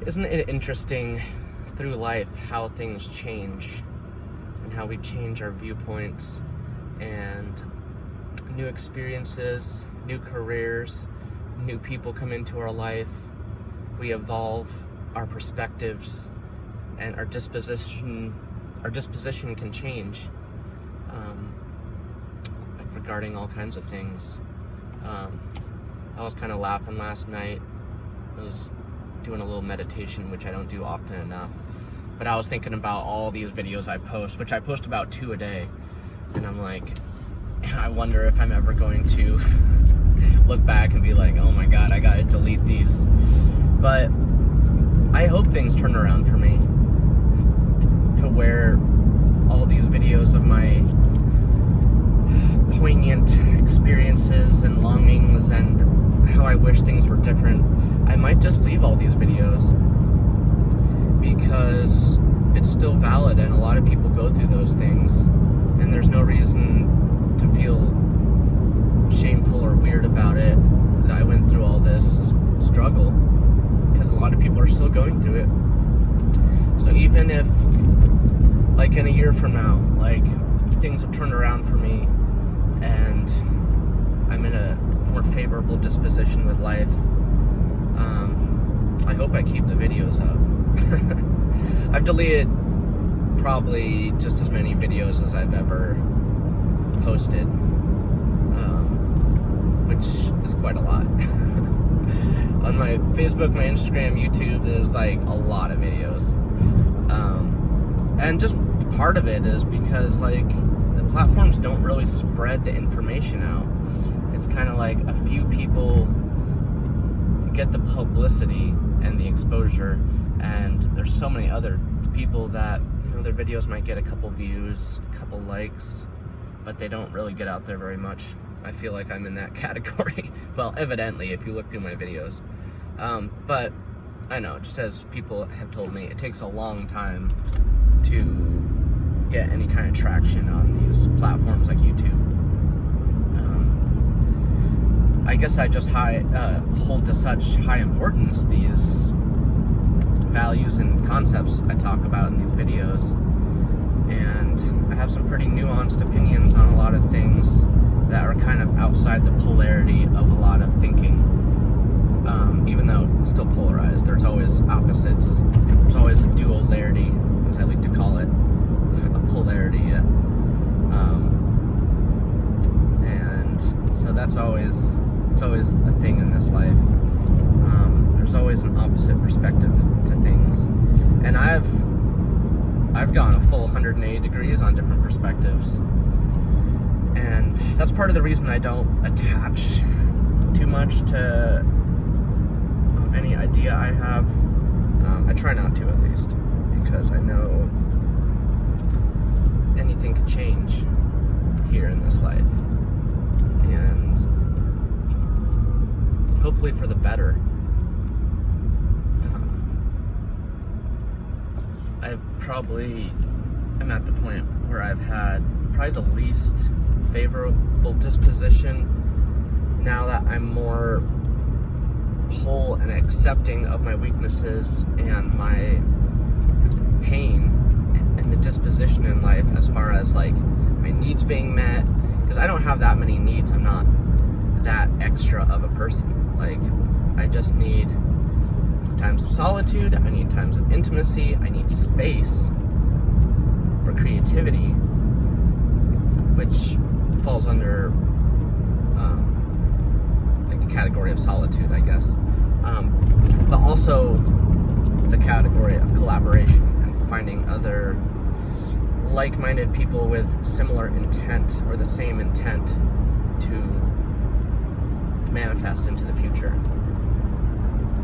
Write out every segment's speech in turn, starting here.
Isn't it interesting through life how things change and how we change our viewpoints and new experiences, new careers, new people come into our life. We evolve our perspectives and our disposition can change regarding all kinds of things. I was kind of laughing last night. I was doing a little meditation, which I don't do often enough, but I was thinking about all these videos I post, which I post about 2 a day, and I'm like, I wonder if I'm ever going to look back and be like, oh my god, I gotta delete these. But I hope things turn around for me to where all these videos of my poignant experiences and longings and how I wish things were different, I might just leave all these videos because it's still valid and a lot of people go through those things, and there's no reason to feel shameful or weird about it that I went through all this struggle, because a lot of people are still going through it. So even if, like, in a year from now, like, things have turned around for me and I'm in a more favorable disposition with life, I hope I keep the videos up. I've deleted probably just as many videos as I've ever posted, which is quite a lot. On my Facebook, my Instagram, YouTube, there's like a lot of videos. And just part of it is because, like, the platforms don't really spread the information out. It's kind of like a few people get the publicity and the exposure, and there's so many other people that, you know, their videos might get a couple views, a couple likes, but they don't really get out there very much. I feel like I'm in that category. Well, evidently, if you look through my videos. But I know, just as people have told me, it takes a long time to get any kind of traction on these platforms like YouTube. I guess I just hold to such high importance these values and concepts I talk about in these videos, and I have some pretty nuanced opinions on a lot of things that are kind of outside the polarity of a lot of thinking. Even though it's still polarized, there's always opposites. There's always a duolarity, as I like to call it, a polarity. Yeah. And so it's always a thing in this life. There's always an opposite perspective to things, and I've gone a full 180 degrees on different perspectives, and that's part of the reason I don't attach too much to any idea I have. I try not to, at least, because I know anything could change here in this life, and hopefully for the better. I'm at the point where I've had probably the least favorable disposition now that I'm more whole and accepting of my weaknesses and my pain and the disposition in life, as far as like my needs being met, because I don't have that many needs. I'm not that extra of a person. Like, I just need times of solitude, I need times of intimacy, I need space for creativity, which falls under like the category of solitude, I guess, but also the category of collaboration and finding other like-minded people with similar intent or the same intent to manifest into the future.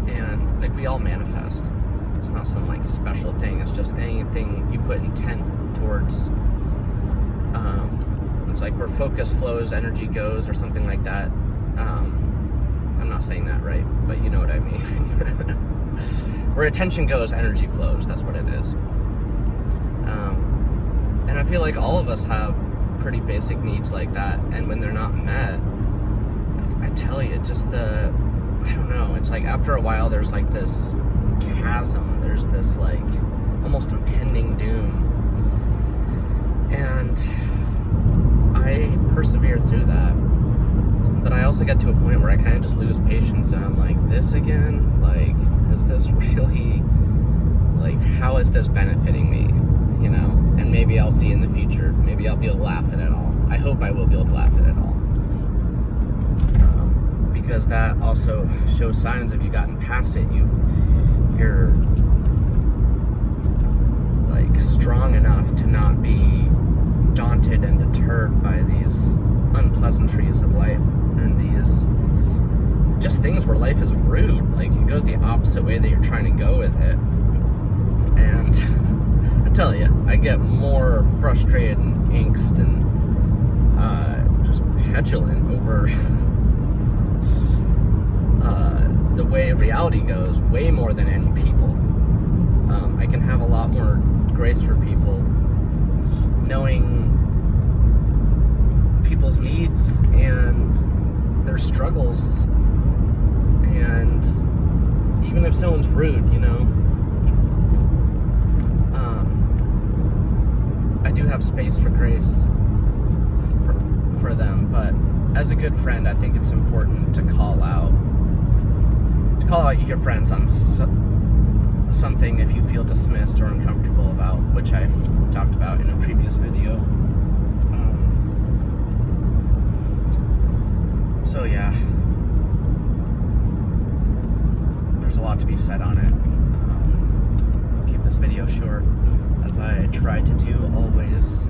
And like, we all manifest. It's not some like special thing. It's just anything you put intent towards. It's like where focus flows, energy goes, or something like that. I'm not saying that right, but you know what I mean. Where attention goes, energy flows. That's what it is. And I feel like all of us have pretty basic needs like that, and when they're not met, I tell you, just I don't know, it's like after a while there's like this chasm. There's this like almost impending doom. And I persevere through that. But I also get to a point where I kind of just lose patience, and I'm like, this again? Like, is this really, like, how is this benefiting me? You know? And maybe I'll see in the future. Maybe I'll be able to laugh at it all. I hope I will be able to laugh at it all. Because that also shows signs of you gotten past it. You're like strong enough to not be daunted and deterred by these unpleasantries of life and these just things where life is rude. Like, it goes the opposite way that you're trying to go with it. And I tell you, I get more frustrated and angst and just petulant over the way reality goes, way more than any people. I can have a lot more grace for people, knowing people's needs and their struggles, and even if someone's rude, you know, I do have space for grace for them. But as a good friend, I think it's important to call out your friends on something if you feel dismissed or uncomfortable about, which I talked about in a previous video. So yeah, there's a lot to be said on it. I'll keep this video short, as I try to do always.